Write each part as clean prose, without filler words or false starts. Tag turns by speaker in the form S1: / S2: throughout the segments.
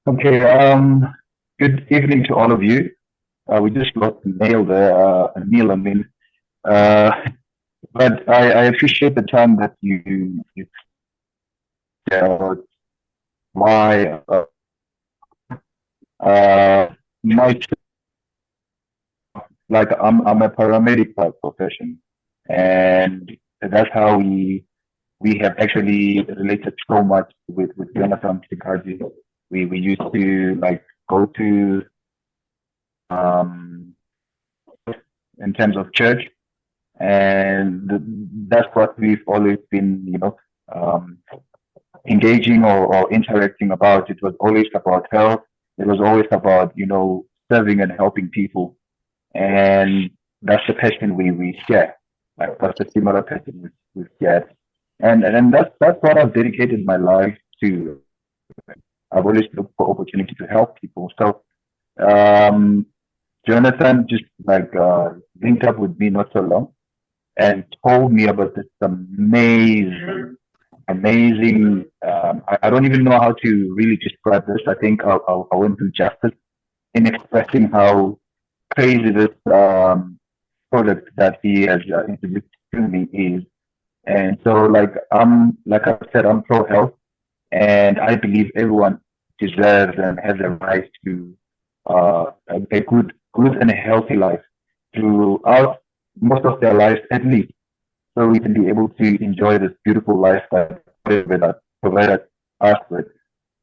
S1: Okay, good evening to all of you. We just lost Neil there, Neil, I mean. Uh, but I appreciate the time that you uh, why my like I'm a paramedic by profession, and that's how we have actually related so much with Jonathan Chikarji. We used to like go to um in terms of church, and that's what we've always been, um, engaging or interacting about. It was always about health. It was always about, serving and helping people, and that's the passion we share. Like that's the similar passion we share, and that's what I've dedicated my life to. I've always looked for opportunity to help people. So um, Jonathan just like linked up with me not so long and told me about this amazing. I don't even know how to really describe this. I think I won't do justice in expressing how crazy this product that he has introduced to me is. And so, like I said, I'm pro health, and I believe everyone deserves and has a right to a good and a healthy life throughout most of their lives at least, so we can be able to enjoy this beautiful life that provided us with.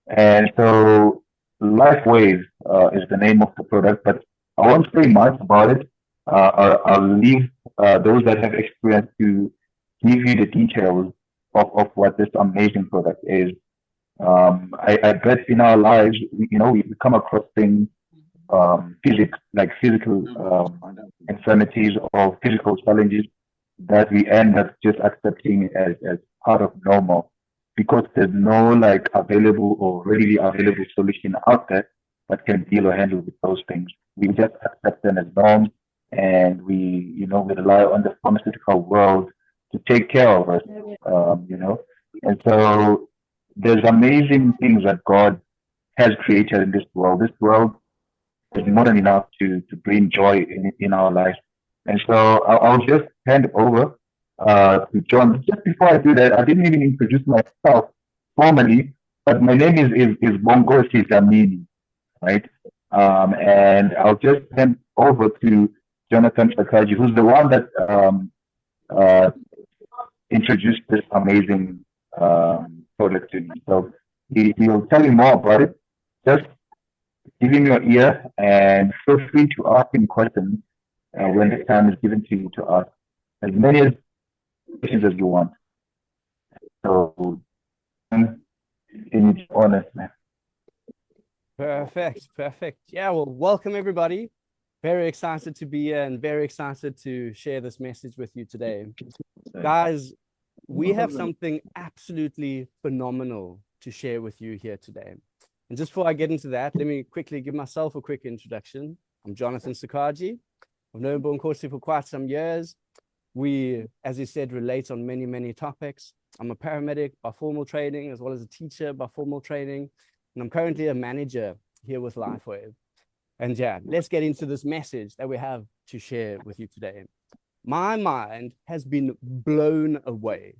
S1: And so Lifewave is the name of the product, but I won't say much about it. I'll leave those that have experience to give you the details of what this amazing product is. I bet in our lives, we come across things, physical infirmities or physical challenges that we end up just accepting as part of normal, because there's no like available or readily available solution out there that can deal or handle with those things. We just accept them as norms, and we rely on the pharmaceutical world to take care of us, and so there's amazing things that God has created in this world. This world is more than enough to bring joy in our lives. And so I'll just hand over to John. Just before I do that, I didn't even introduce myself formally, but my name is Bongo Sitamini, right? And I'll just hand over to Jonathan Chakaji, who's the one that uh, introduced this amazing product to me. So he'll tell you more about it. Just give him your ear and feel free to ask him questions when the time is given to you to ask as many questions as you want. So, in its honest, man.
S2: Perfect, perfect. Yeah, well, welcome everybody. Very excited to be here and very excited to share this message with you today. Guys, we have something absolutely phenomenal to share with you here today. And just before I get into that, let me quickly give myself a quick introduction. I'm Jonathan Sakaji. I've known Bonkosi for quite some years. We, as he said, relate on many, many topics. I'm a paramedic by formal training, as well as a teacher by formal training. And I'm currently a manager here with Lifewave. And yeah, let's get into this message that we have to share with you today. My mind has been blown away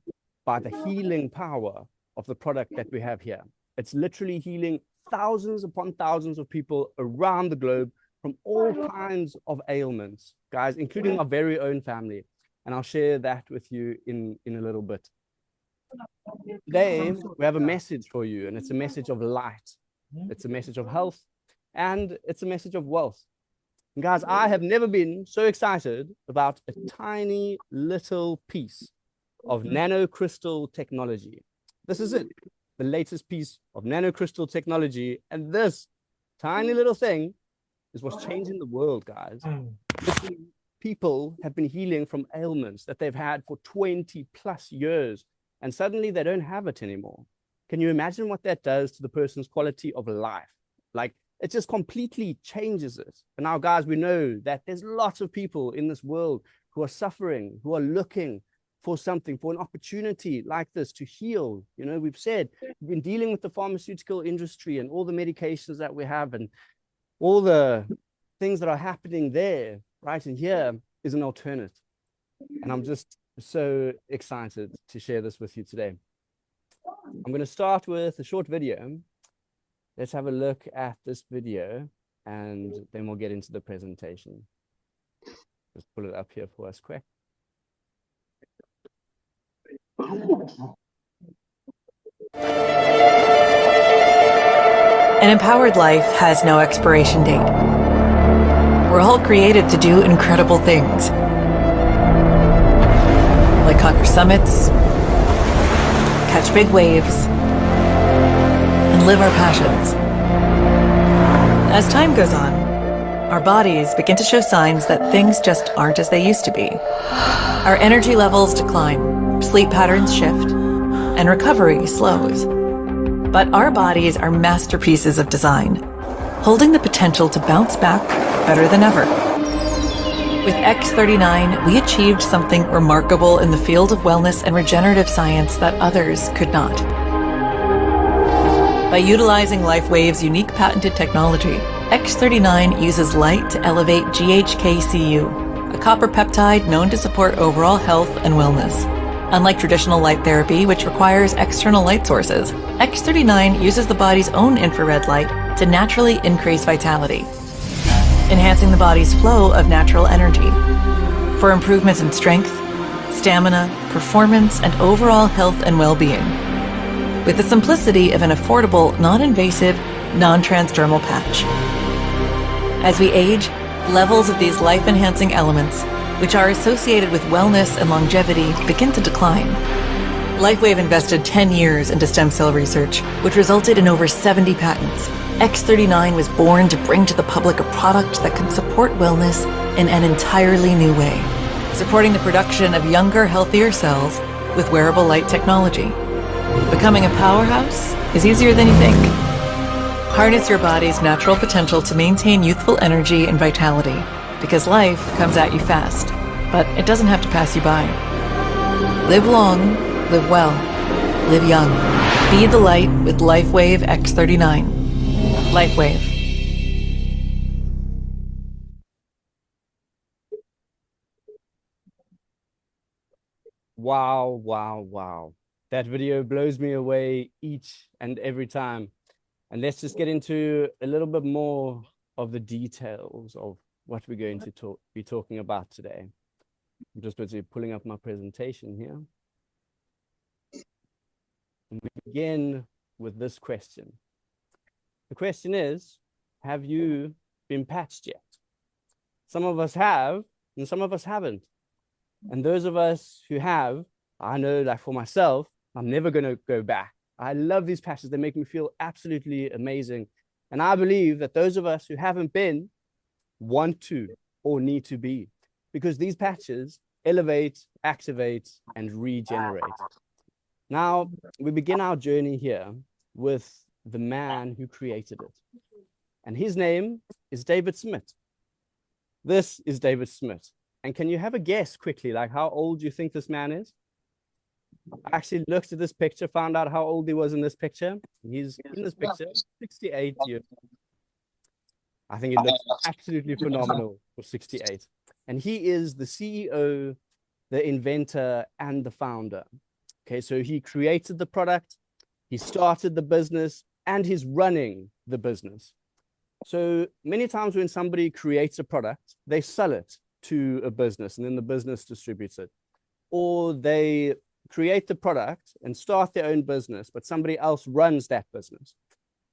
S2: by the healing power of the product that we have here. It's literally healing thousands upon thousands of people around the globe from all kinds of ailments, guys, including our very own family. And I'll share that with you in a little bit. Today, we have a message for you, and it's a message of light. It's a message of health, and it's a message of wealth. And guys, I have never been so excited about a tiny little piece of nanocrystal technology. This is it, the latest piece of nanocrystal technology, and this tiny little thing is what's changing the world, guys. People have been healing from ailments that they've had for 20 plus years, and suddenly they don't have it anymore. Can you imagine what that does to the person's quality of life? Like, it just completely changes it. And now, guys, we know that there's lots of people in this world who are suffering, who are looking for something, for an opportunity like this to heal. You know, we've said we've been dealing with the pharmaceutical industry and all the medications that we have and all the things that are happening there, right? And here is an alternate. And I'm just so excited to share this with you today. I'm going to start with a short video. Let's have a look at this video and then we'll get into the presentation. Just pull it up here for us quick.
S3: An empowered life has no expiration date. We're all created to do incredible things, like conquer summits, catch big waves, and live our passions. As time goes on, our bodies begin to show signs that things just aren't as they used to be. Our energy levels decline, sleep patterns shift, and recovery slows. But our bodies are masterpieces of design, holding the potential to bounce back better than ever. With X39, we achieved something remarkable in the field of wellness and regenerative science that others could not. By utilizing Lifewave's unique patented technology, X39 uses light to elevate GHK-Cu, a copper peptide known to support overall health and wellness. Unlike traditional light therapy, which requires external light sources, X39 uses the body's own infrared light to naturally increase vitality, enhancing the body's flow of natural energy. For improvements in strength, stamina, performance, and overall health and well-being. With the simplicity of an affordable, non-invasive, non-transdermal patch. As we age, levels of these life-enhancing elements, which are associated with wellness and longevity, begin to decline. Lifewave invested 10 years into stem cell research, which resulted in over 70 patents. X39 was born to bring to the public a product that can support wellness in an entirely new way, supporting the production of younger, healthier cells with wearable light technology. Becoming a powerhouse is easier than you think. Harness your body's natural potential to maintain youthful energy and vitality, because life comes at you fast, but it doesn't have to pass you by. Live long, live well, live young. Be the light with Lifewave X39. Lifewave.
S2: Wow, wow, wow. That video blows me away each and every time. And let's just get into a little bit more of the details of what we're going to be talking about today. I'm just busy pulling up my presentation here. And we begin with this question. The question is, have you been patched yet? Some of us have, and some of us haven't. And those of us who have, I know, like for myself, I'm never going to go back. I love these patches. They make me feel absolutely amazing. And I believe that those of us who haven't been want to or need to be, because these patches elevate, activate, and regenerate. Now, we begin our journey here with the man who created it. And his name is David Smith. This is David Smith. And can you have a guess quickly, like how old you think this man is? I actually looked at this picture, found out how old he was in this picture. He's in this picture, 68 years old. I think he looks absolutely phenomenal for 68. And he is the CEO, the inventor, and the founder. Okay, so he created the product, he started the business, and he's running the business. So many times when somebody creates a product, they sell it to a business, and then the business distributes it. Or they create the product and start their own business, but somebody else runs that business.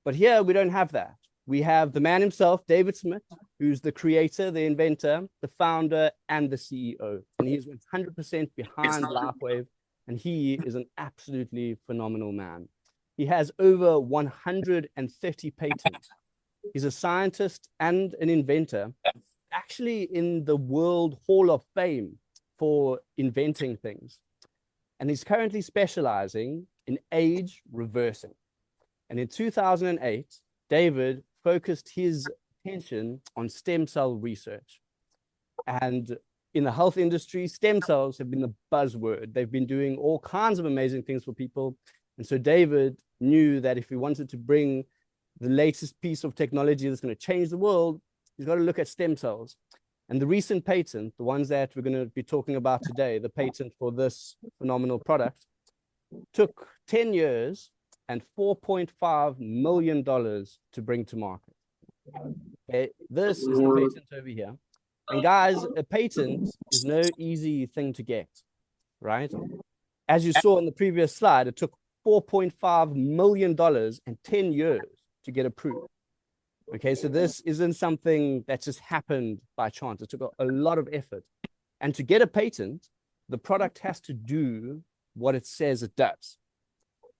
S2: But here we don't have that. We have the man himself, David Smith, who's the creator, the inventor, the founder, and the CEO. And he's 100% behind Lifewave, and he is an absolutely phenomenal man. He has over 130 patents. He's a scientist and an inventor, actually in the World Hall of Fame for inventing things. And he's currently specializing in age reversing. And in 2008, David focused his attention on stem cell research. And in the health industry, stem cells have been the buzzword. They've been doing all kinds of amazing things for people. And so David knew that if he wanted to bring the latest piece of technology that's going to change the world, he's got to look at stem cells. And the recent patent, the ones that we're going to be talking about today, the patent for this phenomenal product, took 10 years and $4.5 million to bring to market. Okay, this is the patent over here. And guys, a patent is no easy thing to get, right? As you saw in the previous slide, it took $4.5 million and 10 years to get approved. Okay, so this isn't something that just happened by chance. It took a lot of effort. And to get a patent, the product has to do what it says it does.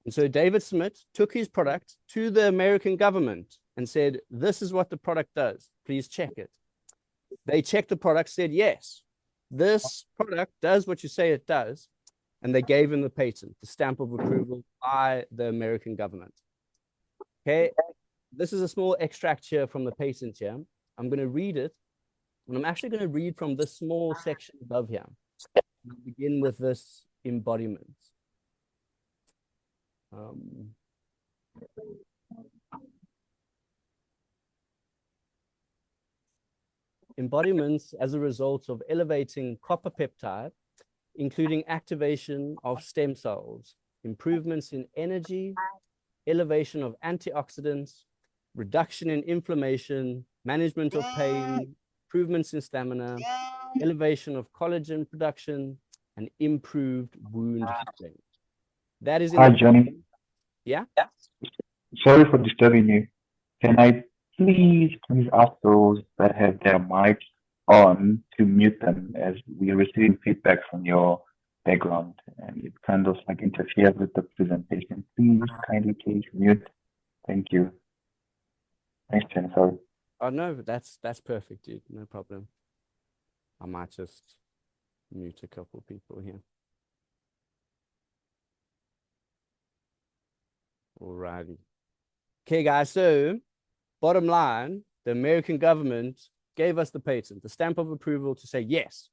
S2: And so David Smith took his product to the American government and said, this is what the product does. Please check it. They checked the product, said, yes, this product does what you say it does. And they gave him the patent, the stamp of approval by the American government. Okay, this is a small extract here from the patent here. I'm going to read it. And I'm actually going to read from this small section above here. I'll begin with this embodiment. Embodiments as a result of elevating copper peptide, including activation of stem cells, improvements in energy, elevation of antioxidants, reduction in inflammation, management of pain, improvements in stamina, elevation of collagen production, and improved wound healing. That is in
S1: Hi, Johnny.
S2: Yeah?
S1: Sorry for disturbing you. Can I please ask those that have their mics on to mute them, as we are receiving feedback from your background and it kind of like interferes with the presentation. Please mute. Thank you. Thanks, Jen. Sorry.
S2: Oh no, that's perfect, dude. No problem. I might just mute a couple people here. Alrighty. Okay, guys, so bottom line, the American government gave us the patent, the stamp of approval to say, yes,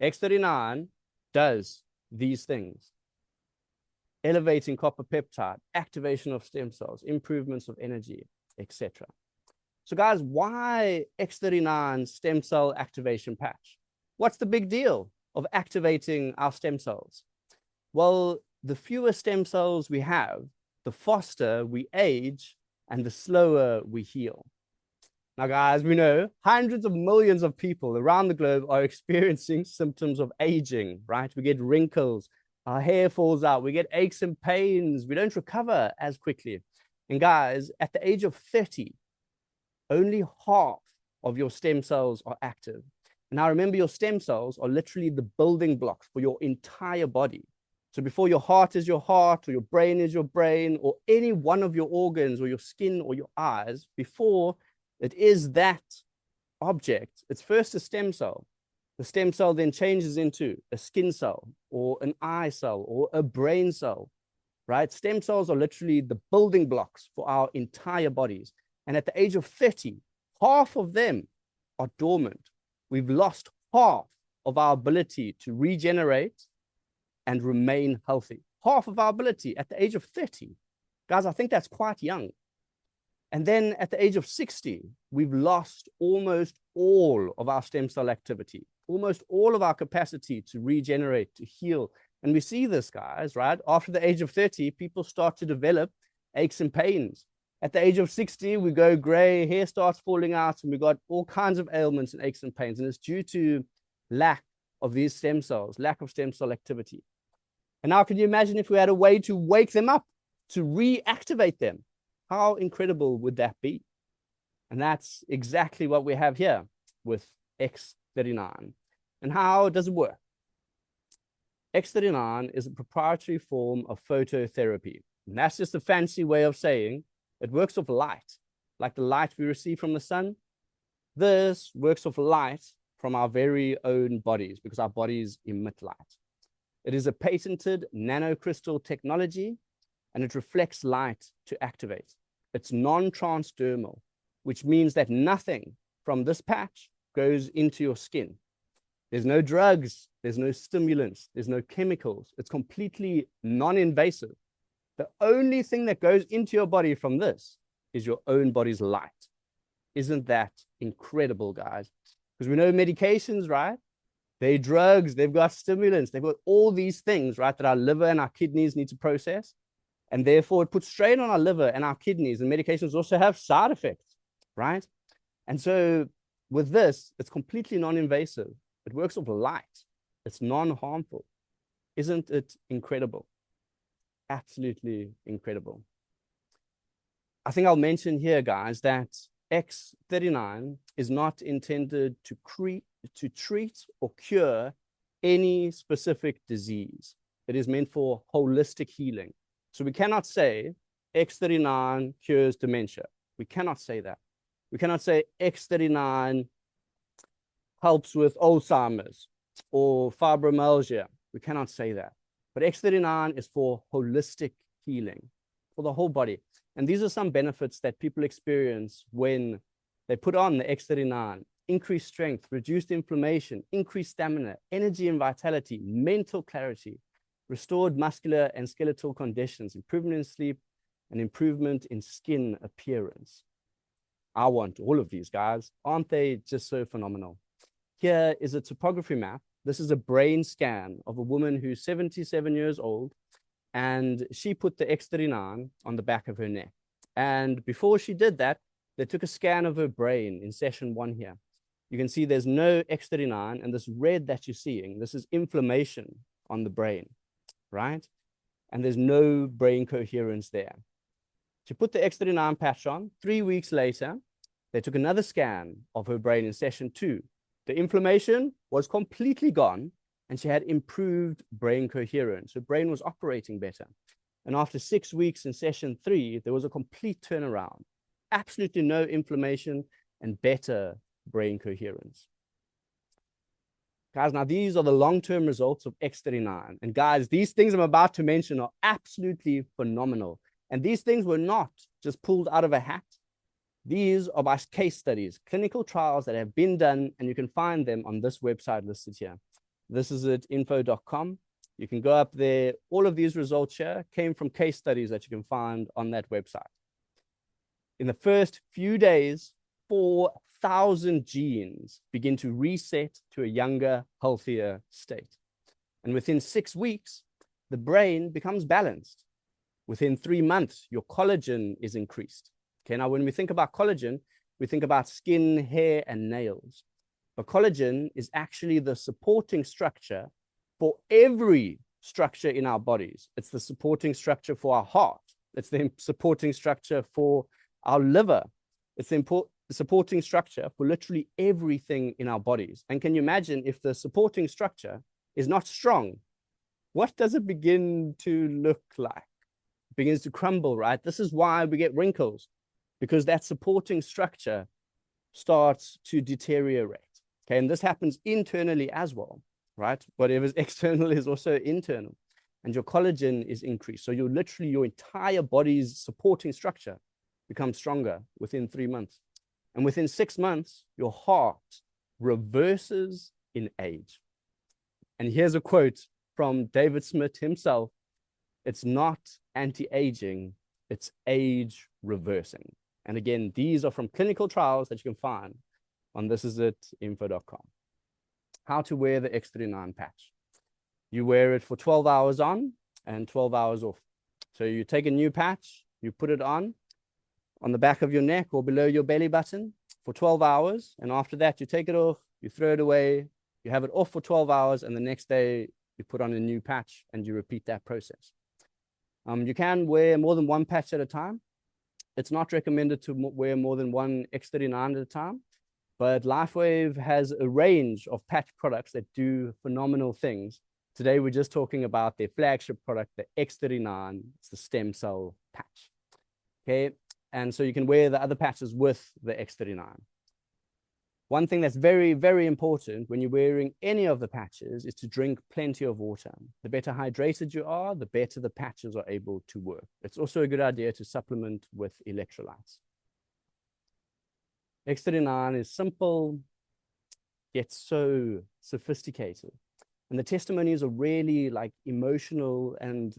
S2: X39 does these things. Elevating copper peptide, activation of stem cells, improvements of energy, etc. So guys, why X39 stem cell activation patch? What's the big deal of activating our stem cells? Well, the fewer stem cells we have, the faster we age and the slower we heal. Now, guys, we know hundreds of millions of people around the globe are experiencing symptoms of aging, right? We get wrinkles, our hair falls out, we get aches and pains, we don't recover as quickly. And guys, at the age of 30, only half of your stem cells are active. Now, remember, your stem cells are literally the building blocks for your entire body. So before your heart is your heart, or your brain is your brain, or any one of your organs, or your skin, or your eyes, before it is that object, it's first a stem cell. The stem cell then changes into a skin cell, or an eye cell, or a brain cell, right? Stem cells are literally the building blocks for our entire bodies. And at the age of 30, half of them are dormant. We've lost half of our ability to regenerate and remain healthy. Half of our ability at the age of 30. Guys, I think that's quite young. And then at the age of 60, we've lost almost all of our stem cell activity, almost all of our capacity to regenerate, to heal. And we see this, guys, right? After the age of 30, people start to develop aches and pains. At the age of 60, we go gray, hair starts falling out, and we got all kinds of ailments and aches and pains. And it's due to lack of these stem cells, lack of stem cell activity. And now, can you imagine if we had a way to wake them up, to reactivate them? How incredible would that be? And that's exactly what we have here with X39. And how does it work? X39 is a proprietary form of phototherapy. And that's just a fancy way of saying it works off light, like the light we receive from the sun. This works off light from our very own bodies, because our bodies emit light. It is a patented nanocrystal technology, and it reflects light to activate. It's non-transdermal, which means that nothing from this patch goes into your skin. There's no drugs, there's no stimulants, there's no chemicals. It's completely non-invasive. The only thing that goes into your body from this is your own body's light. Isn't that incredible, guys? Because we know medications, right? They're drugs, they've got stimulants, they've got all these things, right, that our liver and our kidneys need to process. And therefore, it puts strain on our liver and our kidneys. And medications also have side effects, right? And so with this, it's completely non-invasive. It works with light. It's non-harmful. Isn't it incredible? Absolutely incredible. I think I'll mention here, guys, that X39 is not intended to treat or cure any specific disease. It is meant for holistic healing. So we cannot say X39 cures dementia. We cannot say that. We cannot say X39 helps with Alzheimer's or fibromyalgia. We cannot say that. But X39 is for holistic healing for the whole body. And these are some benefits that people experience when they put on the X39. Increased strength, reduced inflammation, increased stamina, energy and vitality, mental clarity, restored muscular and skeletal conditions, improvement in sleep, and improvement in skin appearance. I want all of these, guys. Aren't they just so phenomenal? Here is a topography map. This is a brain scan of a woman who's 77 years old, and she put the X39 on the back of her neck. And before she did that, they took a scan of her brain in session 1 here. You can see there's no X39, and this red that you're seeing, this is inflammation on the brain, right? And there's no brain coherence there. She put the X39 patch on. 3 weeks later, they took another scan of her brain in session 2. The inflammation was completely gone, and she had improved brain coherence. Her brain was operating better. And after 6 weeks in session 3, there was a complete turnaround. Absolutely no inflammation and better brain coherence. Guys, now these are the long-term results of X39. And guys, these things I'm about to mention are absolutely phenomenal. And these things were not just pulled out of a hat. These are by case studies, clinical trials that have been done, and you can find them on this website listed here. This is at info.com. You can go up there. All of these results here came from case studies that you can find on that website. In the first few days, 4,000 genes begin to reset to a younger, healthier state. And within 6 weeks, the brain becomes balanced. Within 3 months, your collagen is increased. Okay, now when we think about collagen, we think about skin, hair, and nails. But collagen is actually the supporting structure for every structure in our bodies. It's the supporting structure for our heart. It's the supporting structure for our liver. It's the supporting structure for literally everything in our bodies. And can you imagine if the supporting structure is not strong, what does it begin to look like? It begins to crumble, right? This is why we get wrinkles, because that supporting structure starts to deteriorate. Okay, and this happens internally as well, right? Whatever's external is also internal, and your collagen is increased. So you're literally, your entire body's supporting structure becomes stronger within 3 months. And within 6 months, your heart reverses in age. And here's a quote from David Smith himself. It's not anti-aging, it's age reversing. And again, these are from clinical trials that you can find on thisisit.info.com. How to wear the X39 patch. You wear it for 12 hours on and 12 hours off. So you take a new patch, you put it on the back of your neck or below your belly button for 12 hours. And after that, you take it off, you throw it away, you have it off for 12 hours, and the next day you put on a new patch and you repeat that process. You can wear more than one patch at a time. It's not recommended to wear more than one X39 at a time, but Lifewave has a range of patch products that do phenomenal things. Today, we're just talking about their flagship product, the X39. It's the stem cell patch. Okay, and so you can wear the other patches with the X39. One thing that's very, very important when you're wearing any of the patches is to drink plenty of water. The better hydrated you are, the better the patches are able to work. It's also a good idea to supplement with electrolytes. X39 is simple, gets so sophisticated. And the testimonies are really like emotional and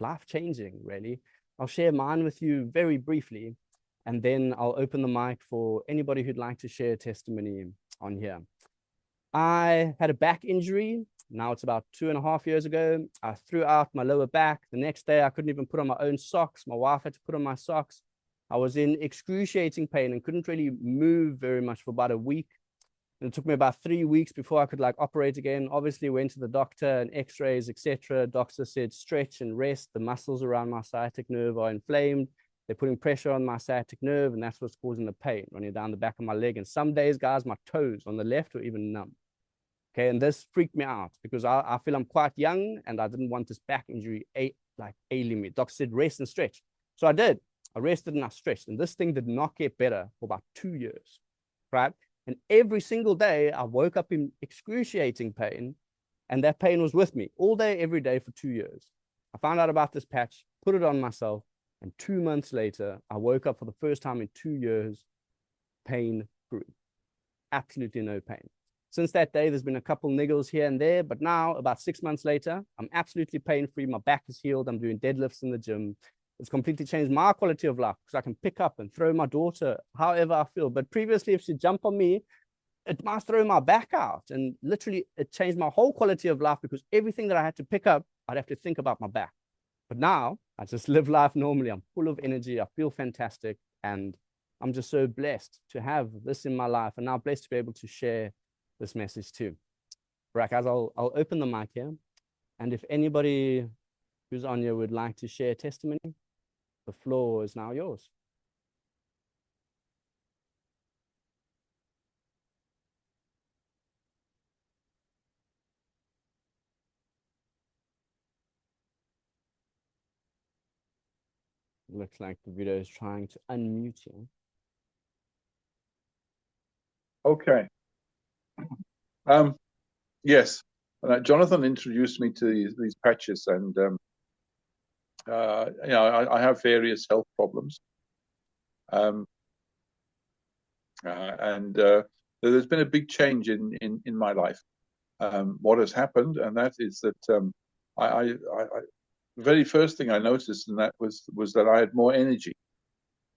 S2: life-changing, really. I'll share mine with you very briefly, and then I'll open the mic for anybody who'd like to share a testimony on here. I had a back injury. Now it's about 2.5 years ago. I threw out my lower back. The next day, I couldn't even put on my own socks. My wife had to put on my socks. I was in excruciating pain and couldn't really move very much for about a week. And it took me about 3 weeks before I could like operate again. Obviously went to the doctor and x-rays, etc. Doctor said, stretch and rest. The muscles around my sciatic nerve are inflamed. They're putting pressure on my sciatic nerve, and that's what's causing the pain running down the back of my leg. And some days, guys, my toes on the left were even numb. Okay, and this freaked me out because I feel I'm quite young and I didn't want this back injury ailing me. Doctor said, rest and stretch. So I did. I rested and I stretched, and this thing did not get better for about 2 years, right? And every single day I woke up in excruciating pain, and that pain was with me all day, every day for 2 years. I found out about this patch, put it on myself, and 2 months later, I woke up for the first time in 2 years, pain-free, absolutely no pain. Since that day, there's been a couple niggles here and there, but now, about 6 months later, I'm absolutely pain-free. My back is healed. I'm doing deadlifts in the gym. It's completely changed my quality of life because I can pick up and throw my daughter however I feel. But previously, if she jumped on me, it might throw my back out. And literally, it changed my whole quality of life because everything that I had to pick up, I'd have to think about my back. But now, I just live life normally. I'm full of energy. I feel fantastic. And I'm just so blessed to have this in my life, and now blessed to be able to share this message too. Right, guys, I'll open the mic here. And if anybody who's on here would like to share testimony, the floor is now yours. Looks like the video is trying to unmute you.
S4: Okay. Yes, Jonathan introduced me to these patches, and I have various health problems, and there's been a big change in my life. What has happened, and that is that I the very first thing I noticed, and that was that I had more energy,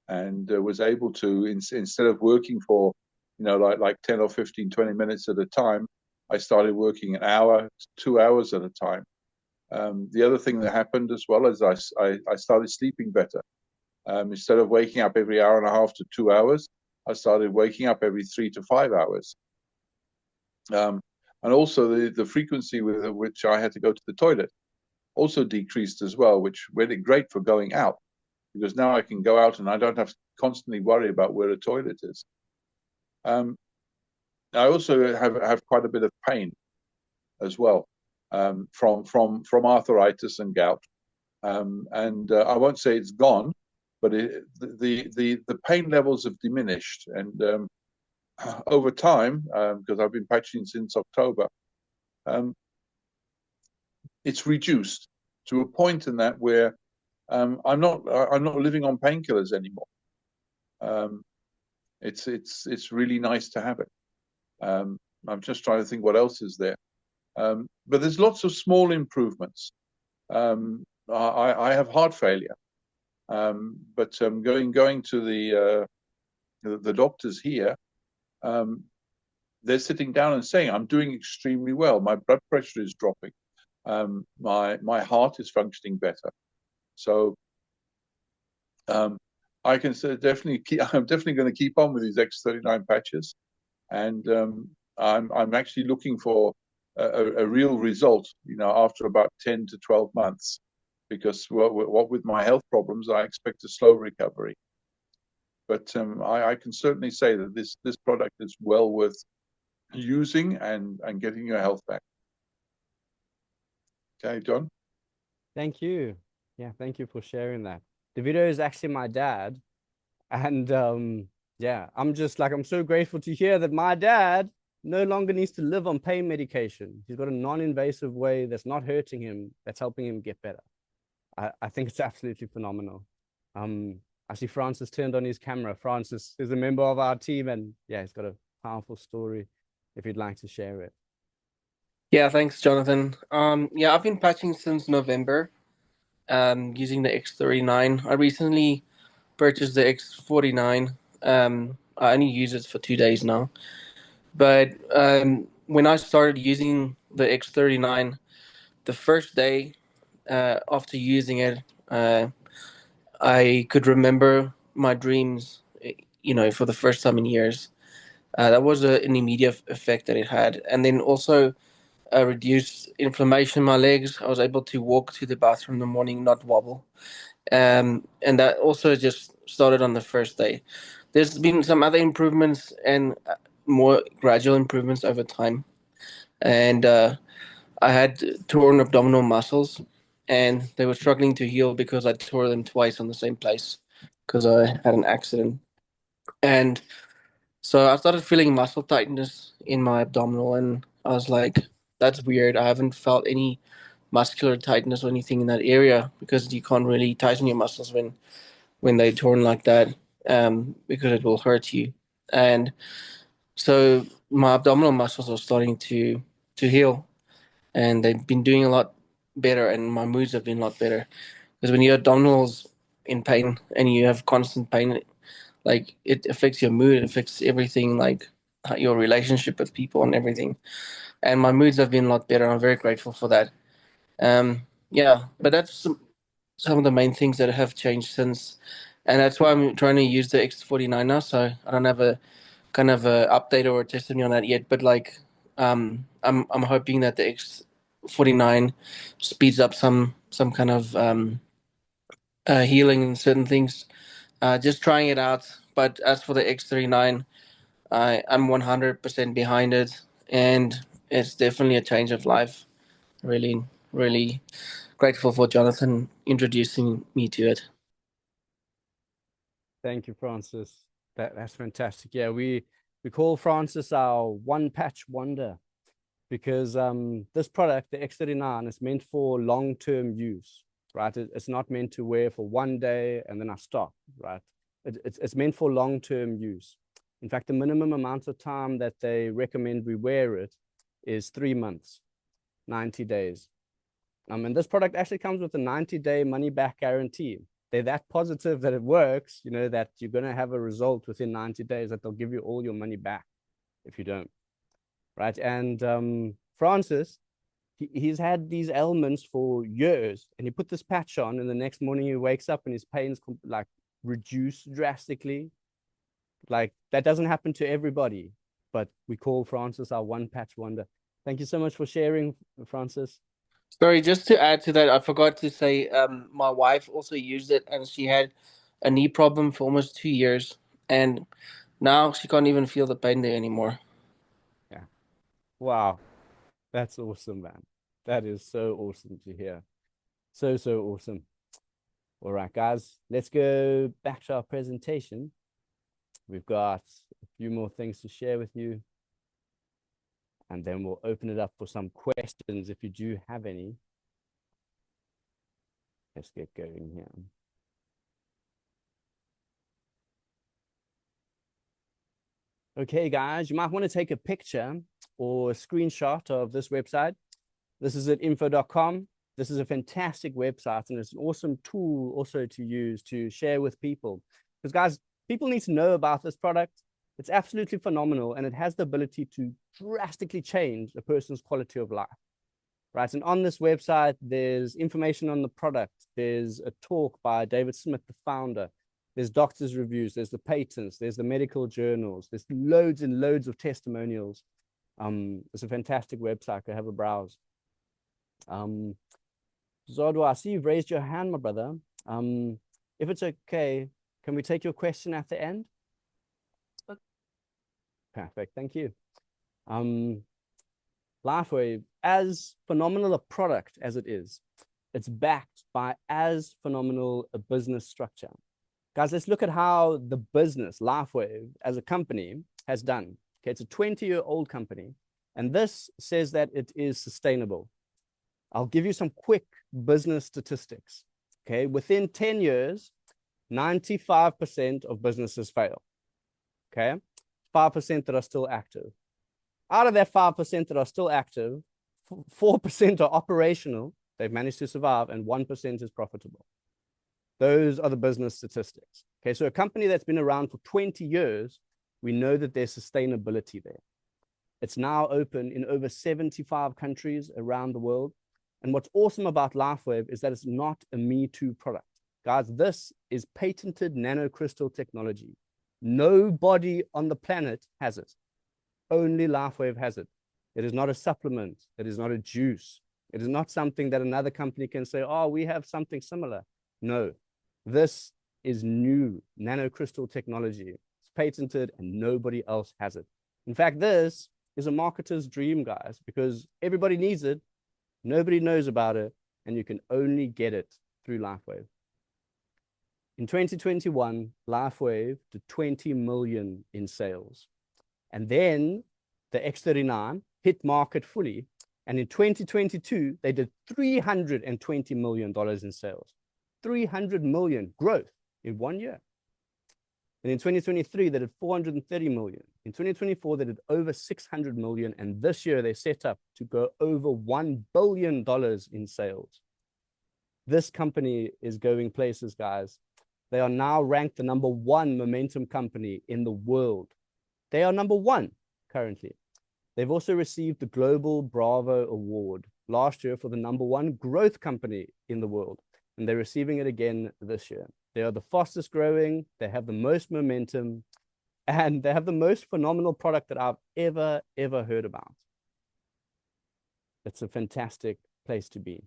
S4: and was able to instead of working for like 10 or 15, 20 minutes at a time, I started working an hour, 2 hours at a time. The other thing that happened as well is I started sleeping better. Instead of waking up every hour and a half to 2 hours, I started waking up every 3 to 5 hours. And also the frequency with which I had to go to the toilet also decreased as well, which made it great for going out, because now I can go out and I don't have to constantly worry about where a toilet is. I also have quite a bit of pain as well, from arthritis and gout, and I won't say it's gone, but the pain levels have diminished, and over time, because I've been patching since October, it's reduced to a point in that where I'm not living on painkillers anymore. It's really nice to have it. I'm just trying to think what else is there. But there's lots of small improvements. I have heart failure, but going to the doctors here, they're sitting down and saying I'm doing extremely well. My blood pressure is dropping. My heart is functioning better. So I can say I'm definitely going to keep on with these X39 patches, and I'm actually looking for a real result, after about 10 to 12 months, because what with my health problems, I expect a slow recovery. But I can certainly say that this product is well worth using and getting your health back. Okay, John.
S2: Thank you. Yeah, thank you for sharing that. The video is actually my dad, and yeah, I'm so grateful to hear that my dad no longer needs to live on pain medication. He's got a non-invasive way that's not hurting him, that's helping him get better. I think it's absolutely phenomenal. I see Francis turned on his camera. Francis is a member of our team, and yeah, he's got a powerful story if you'd like to share it.
S5: Yeah, thanks, Jonathan. Yeah, I've been patching since November, using the X39. I recently purchased the X49. I only use it for 2 days now. But when I started using the X39, the first day after using it, I could remember my dreams, for the first time in years. That was an immediate effect that it had. And then also reduced inflammation in my legs. I was able to walk to the bathroom in the morning, not wobble. And that also just started on the first day. There's been some other improvements and more gradual improvements over time. And I had torn abdominal muscles, and they were struggling to heal because I tore them twice on the same place because I had an accident. And so I started feeling muscle tightness in my abdominal, and I was like, that's weird. I haven't felt any muscular tightness or anything in that area because you can't really tighten your muscles when they're torn like that, because it will hurt you. And so my abdominal muscles are starting to heal, and they've been doing a lot better, and my moods have been a lot better. Because when your abdominals in pain and you have constant pain, like it affects your mood, it affects everything, like your relationship with people and everything. And my moods have been a lot better. I'm very grateful for that. Yeah, but that's some of the main things that have changed since, and that's why I'm trying to use the X49 now. So I don't have a kind of a update or a testimony on that yet, but like, I'm hoping that the X49 speeds up some kind of healing and certain things. Just trying it out. But as for the X39, I'm 100% behind it, and it's definitely a change of life. Really, really grateful for Jonathan introducing me to it.
S2: Thank you, Francis. That's fantastic. Yeah, we call Francis our one patch wonder because this product, the X39, is meant for long-term use, right? It's not meant to wear for one day and then I stop, right? It's meant for long-term use. In fact, the minimum amount of time that they recommend we wear it is 3 months, 90 days. And this product actually comes with a 90-day money-back guarantee. They're that positive that it works, that you're going to have a result within 90 days, that they'll give you all your money back if you don't, right? And Francis, he's had these ailments for years, and he put this patch on, and the next morning he wakes up and his pains like reduce drastically. Like that doesn't happen to everybody, but we call Francis our one patch wonder. Thank you so much for sharing, Francis.
S5: Sorry, just to add to that, I forgot to say, my wife also used it, and she had a knee problem for almost 2 years, and now she can't even feel the pain there anymore.
S2: Yeah. Wow. That's awesome, man. That is so awesome to hear. So awesome. All right, guys, let's go back to our presentation. We've got a few more things to share with you, and then we'll open it up for some questions if you do have any. Let's get going here. Okay, guys, you might want to take a picture or a screenshot of this website. This is at info.com. This is a fantastic website, and it's an awesome tool also to use to share with people. Because, guys, people need to know about this product. It's absolutely phenomenal, and it has the ability to drastically change a person's quality of life, right? And on this website, there's information on the product. There's a talk by David Smith, the founder. There's doctors' reviews. There's the patents. There's the medical journals. There's loads and loads of testimonials. It's a fantastic website. Go have a browse. Zodo, I see you've raised your hand, my brother. If it's okay, can we take your question at the end? Perfect, thank you. Lifewave, as phenomenal a product as it is, it's backed by as phenomenal a business structure. Guys, let's look at how the business, Lifewave, as a company has done. Okay, it's a 20-year-old company, and this says that it is sustainable. I'll give you some quick business statistics. Okay, within 10 years, 95% of businesses fail. Okay, 5% that are still active. Out of that 5% that are still active, 4% are operational, they've managed to survive, and 1% is profitable. Those are the business statistics. Okay, so a company that's been around for 20 years, we know that there's sustainability there. It's now open in over 75 countries around the world. And what's awesome about Lifewave is that it's not a Me Too product. Guys, this is patented nanocrystal technology. Nobody on the planet has it. Only Lifewave has it. It is not a supplement. It is not a juice. It is not something that another company can say, oh, we have something similar. No, this is new nanocrystal technology. It's patented and nobody else has it. In fact, this is a marketer's dream, guys, because everybody needs it. Nobody knows about it, and you can only get it through Lifewave. In 2021, Lifewave did 20 million in sales. And then the X39 hit market fully. And in 2022, they did $320 million in sales. 300 million growth in 1 year. And in 2023, they did 430 million. In 2024, they did over 600 million. And this year, they're set up to go over $1 billion in sales. This company is going places, guys. They are now ranked the #1 momentum company in the world. They are #1 currently. They've also received the Global Bravo Award last year for the #1 growth company in the world. And they're receiving it again this year. They are the fastest growing, they have the most momentum, and they have the most phenomenal product that I've ever heard about. It's a fantastic place to be.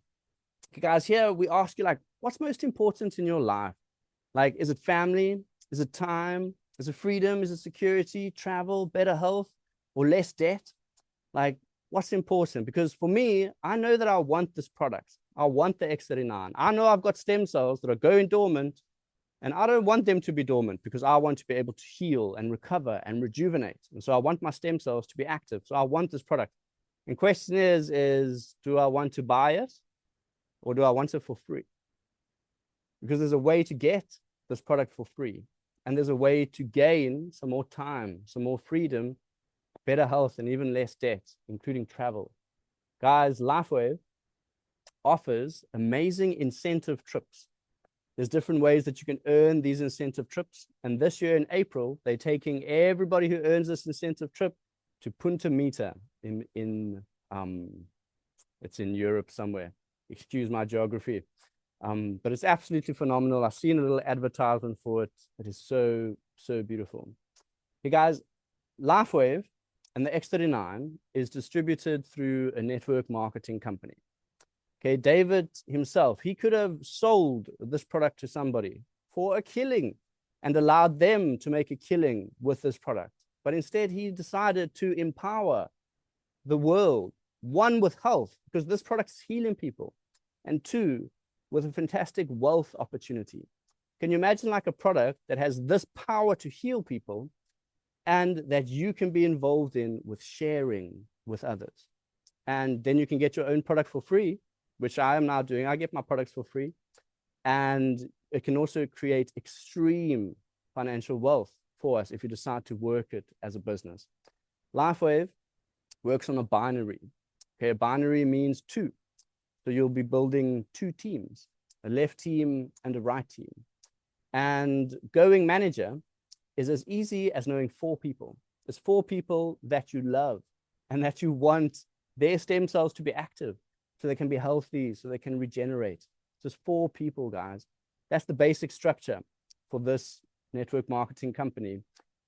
S2: Okay, guys, here we ask you, like, what's most important in your life? Like, is it family? Is it time? Is it freedom? Is it security, travel, better health, or less debt? Like, what's important? Because for me, I know that I want this product. I want the X39. I know I've got stem cells that are going dormant, and I don't want them to be dormant because I want to be able to heal and recover and rejuvenate. And so I want my stem cells to be active. So I want this product. And question is do I want to buy it or do I want it for free? Because there's a way to get this product for free. And there's a way to gain some more time, some more freedom, better health, and even less debt, including travel. Guys, Lifewave offers amazing incentive trips. There's different ways that you can earn these incentive trips. And this year in April, they're taking everybody who earns this incentive trip to Punta Mita it's in Europe somewhere. Excuse my geography. But it's absolutely phenomenal. I've seen a little advertisement for it. It is so, so beautiful. Hey guys, Lifewave and the X39 is distributed through a network marketing company. Okay, David himself, he could have sold this product to somebody for a killing and allowed them to make a killing with this product. But instead, he decided to empower the world, one, with health, because this product is healing people, and two, with a fantastic wealth opportunity. Can you imagine like a product that has this power to heal people and that you can be involved in with sharing with others? And then you can get your own product for free, which I am now doing. I get my products for free. And it can also create extreme financial wealth for us if you decide to work it as a business. Lifewave works on a binary. Okay, a binary means two. So you'll be building two teams, a left team and a right team. And going manager is as easy as knowing 4 people. There's 4 people that you love and that you want their stem cells to be active so they can be healthy, so they can regenerate. Just 4 people, guys. That's the basic structure for this network marketing company.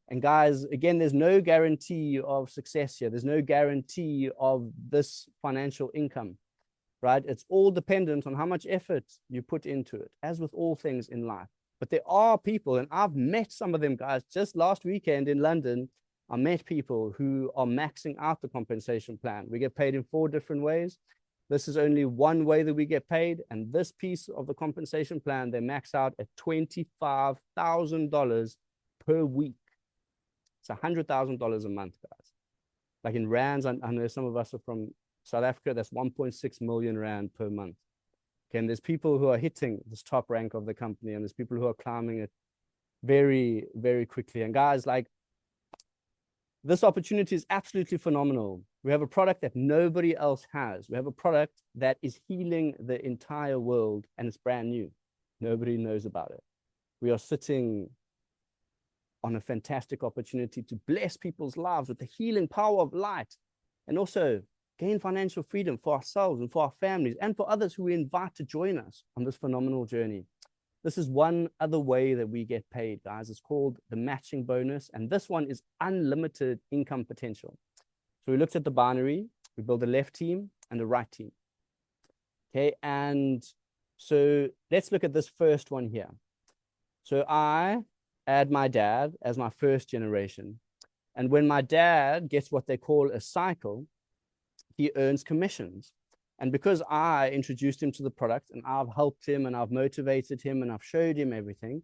S2: And guys, again, there's no guarantee of success here. There's no guarantee of this financial income, right? It's all dependent on how much effort you put into it, as with all things in life. But there are people, and I've met some of them, guys. Just last weekend in London, I met people who are maxing out the compensation plan. We get paid in 4 different ways. This is only one way that we get paid. And this piece of the compensation plan, they max out at $25,000 per week. It's $100,000 a month, guys. Like in rands, I know some of us are from South Africa, that's 1.6 million rand per month. Okay, and there's people who are hitting this top rank of the company, and there's people who are climbing it very, very quickly. And guys, like, this opportunity is absolutely phenomenal. We have a product that nobody else has. We have a product that is healing the entire world, and it's brand new. Nobody knows about it. We are sitting on a fantastic opportunity to bless people's lives with the healing power of light, and also gain financial freedom for ourselves and for our families and for others who we invite to join us on this phenomenal journey. This is one other way that we get paid, guys. It's called the matching bonus. And this one is unlimited income potential. So we looked at the binary. We built a left team and a right team. Okay, and so let's look at this first one here. So I add my dad as my first generation. And when my dad gets what they call a cycle, he earns commissions. And because I introduced him to the product and I've helped him and I've motivated him and I've showed him everything,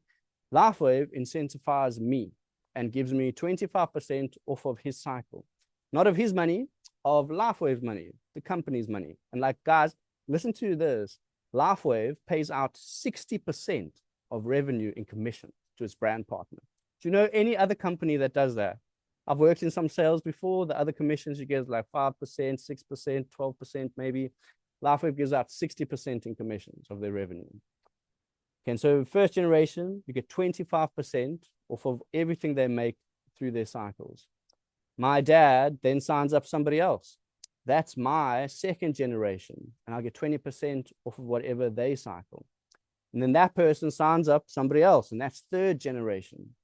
S2: Lifewave incentivizes me and gives me 25% off of his cycle. Not of his money, of Lifewave's money, the company's money. And like, guys, listen to this. Lifewave pays out 60% of revenue in commission to its brand partner. Do you know any other company that does that? I've worked in some sales before. The other commissions you get is like 5%, 6%, 12% maybe. Lifewave gives out 60% in commissions of their revenue. Okay, and so first generation, you get 25% off of everything they make through their cycles. My dad then signs up somebody else. That's my second generation, and I'll get 20% off of whatever they cycle. And then that person signs up somebody else, and that's third generation.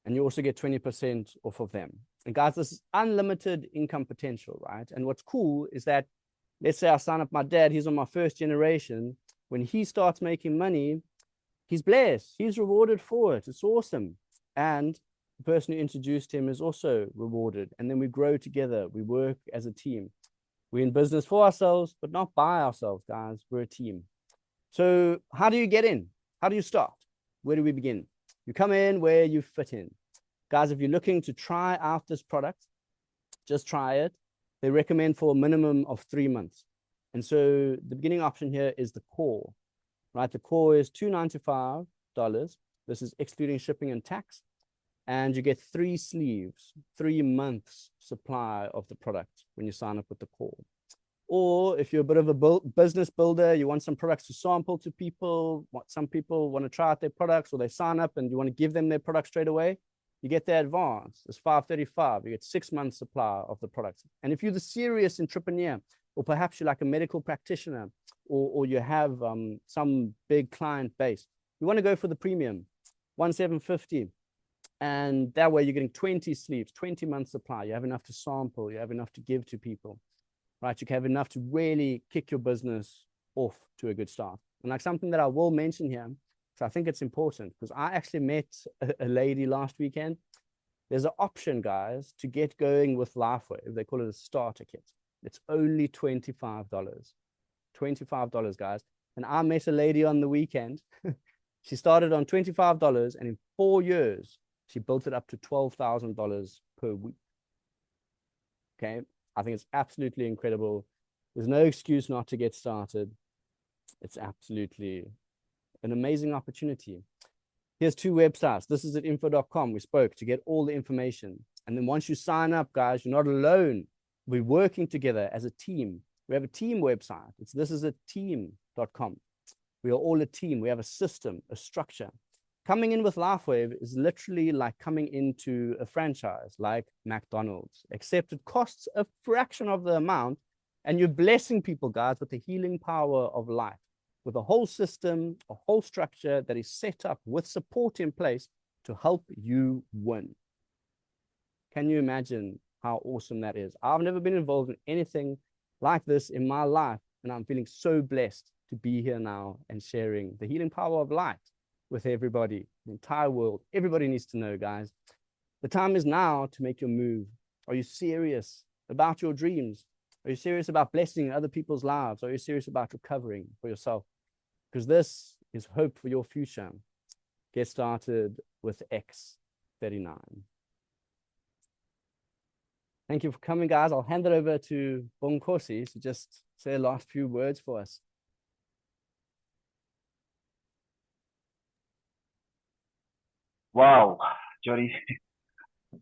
S2: And you also get 20% off of them. And guys, this is unlimited income potential, right? And what's cool is that, let's say I sign up my dad, he's on my first generation. When he starts making money, he's blessed, he's rewarded for it. It's awesome. And the person who introduced him is also rewarded. And then we grow together, we work as a team. We're in business for ourselves, but not by ourselves, guys. We're a team. So how do you get in? How do you start? Where do we begin? You come in where you fit in. Guys, if you're looking to try out this product, just try it. They recommend for a minimum of 3 months. And so the beginning option here is the core, right? The core is $295. This is excluding shipping and tax. And you get 3 sleeves, 3 months supply of the product when you sign up with the core. Or if you're a bit of a business builder, you want some products to sample to people, some people want to try out their products, or they sign up and you want to give them their product straight away, you get the advance. It's $535. You get 6 months supply of the product. And if you're the serious entrepreneur, or perhaps you're like a medical practitioner, or you have some big client base, you want to go for the premium, $1,750. And that way you're getting 20 sleeves, 20 months supply. You have enough to sample, you have enough to give to people. Right, you can have enough to really kick your business off to a good start. And like something that I will mention here, so I think it's important, because I actually met a lady last weekend. There's an option, guys, to get going with Lifewave. They call it a starter kit. It's only $25. $25, guys. And I met a lady on the weekend. She started on $25, and in 4 years, she built it up to $12,000 per week. Okay. I think it's absolutely incredible. There's no excuse not to get started. It's absolutely an amazing opportunity. Here's 2 websites. This is at info.com. We spoke to get all the information. And then once you sign up, guys, you're not alone. We're working together as a team. We have a team website. This is at team.com. We are all a team. We have a system, a structure. Coming in with Lifewave is literally like coming into a franchise like McDonald's, except it costs a fraction of the amount, and you're blessing people, guys, with the healing power of life, with a whole system, a whole structure that is set up with support in place to help you win. Can you imagine how awesome that is? I've never been involved in anything like this in my life, and I'm feeling so blessed to be here now and sharing the healing power of light with everybody, the entire world. Everybody needs to know, guys. The time is now to make your move. Are you serious about your dreams? Are you serious about blessing other people's lives? Are you serious about recovering for yourself? Because this is hope for your future. Get started with X39. Thank you for coming, guys. I'll hand it over to Bonkosi to just say the last few words for us.
S1: Wow, Jody,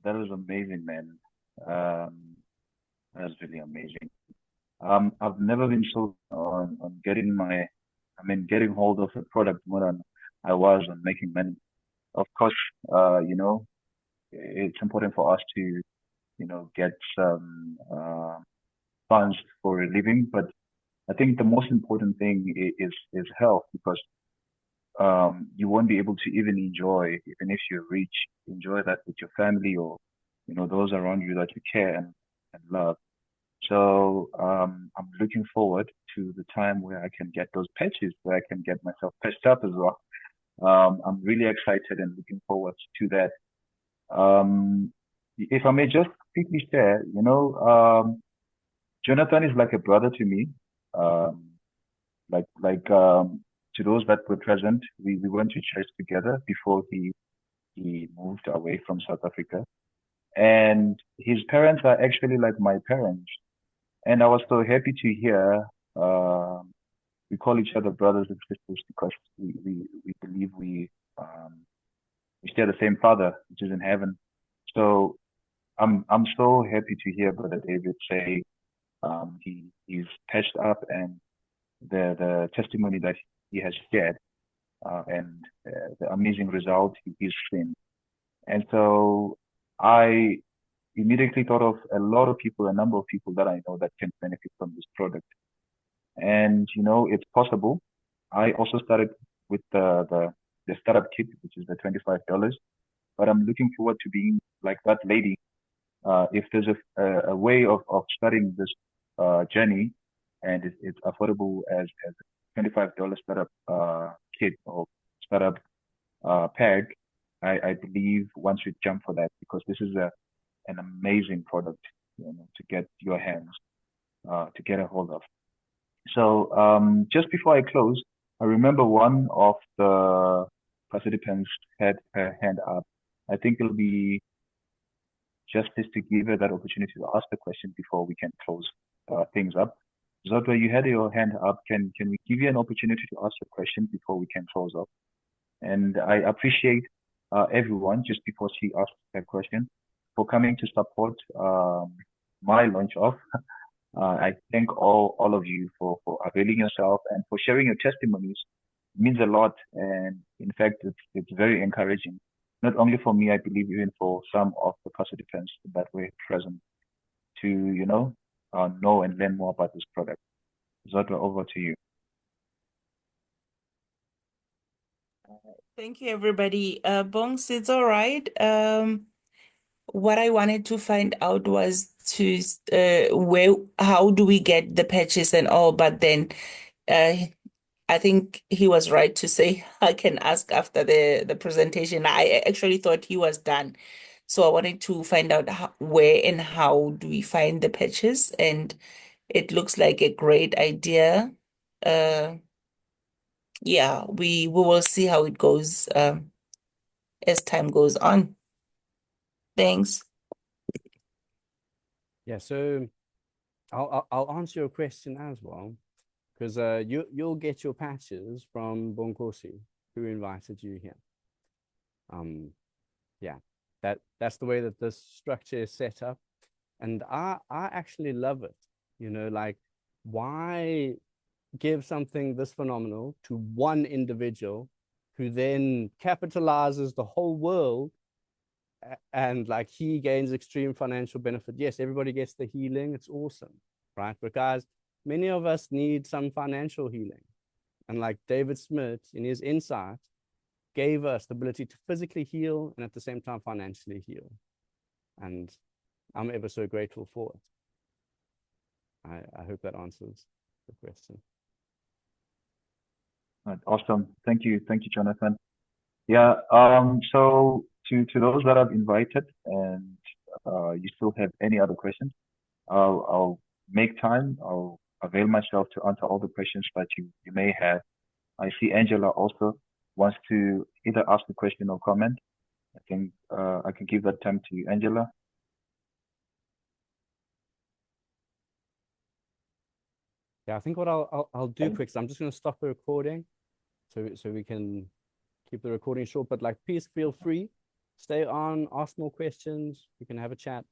S1: That was amazing, man. That was really amazing. I've never been so on getting getting hold of a product more than I was on making money. Of course, it's important for us to, get some funds for a living, but I think the most important thing is health because you won't be able to even enjoy, even if you're rich, enjoy that with your family or, those around you that you care and love. So I'm looking forward to the time where I can get those patches, where I can get myself patched up as well. I'm really excited and looking forward to that. If I may just quickly share, Jonathan is like a brother to me. Um, like to those that were present, we went to church together before he moved away from South Africa. And his parents are actually like my parents. And I was so happy to hear we call each other brothers and sisters because we believe we share the same father, which is in heaven. So I'm so happy to hear Brother David say he's patched up and the testimony that he has shared and the amazing results he's seen. And so I immediately thought of a lot of people, a number of people that I know that can benefit from this product. And it's possible. I also started with the startup kit, which is the $25. But I'm looking forward to being like that lady. If there's a way of starting this journey, and it's affordable as a $25 startup kit or startup pack, I believe one should jump for that because this is an amazing product, to get your hands to get a hold of. So just before I close, I remember one of the participants had her hand up. I think it'll be justice to give her that opportunity to ask the question before we can close things up. Zodwa, you had your hand up. Can we give you an opportunity to ask a question before we can close off? And I appreciate everyone, just before she asked that question, for coming to support my launch off. I thank all of you for availing yourself and for sharing your testimonies. It means a lot. And in fact, it's very encouraging, not only for me, I believe even for some of the participants that were present to, know and learn more about this product. Zodwa, over to you.
S6: Thank you, everybody. Bongs, it's all right. What I wanted to find out was how do we get the patches and all, but then I think he was right to say I can ask after the presentation. I actually thought he was done. So I wanted to find out where and how do we find the patches, and it looks like a great idea. Yeah, we will see how it goes as time goes on. Thanks.
S2: Yeah, so I'll answer your question as well, because you'll get your patches from Bonkosi, who invited you here. Yeah, that's the way that this structure is set up, and I actually love it. Like, why give something this phenomenal to one individual who then capitalizes the whole world, and like he gains extreme financial benefit? Yes, everybody gets the healing. It's awesome, right? But guys, many of us need some financial healing. And like David Smith, in his insight, gave us the ability to physically heal and at the same time financially heal. And I'm ever so grateful for it. I hope that answers the question.
S1: Awesome. Thank you, Jonathan. Yeah. So to those that I've invited, and you still have any other questions, I'll make time. I'll avail myself to answer all the questions that you may have. I see Angela also wants to either ask a question or comment. I think I can give that time to you, Angela.
S2: Yeah, I think what I'll do quick, so I'm just going to stop the recording so we can keep the recording short, but like, please feel free stay on, ask more questions. We can have a chat.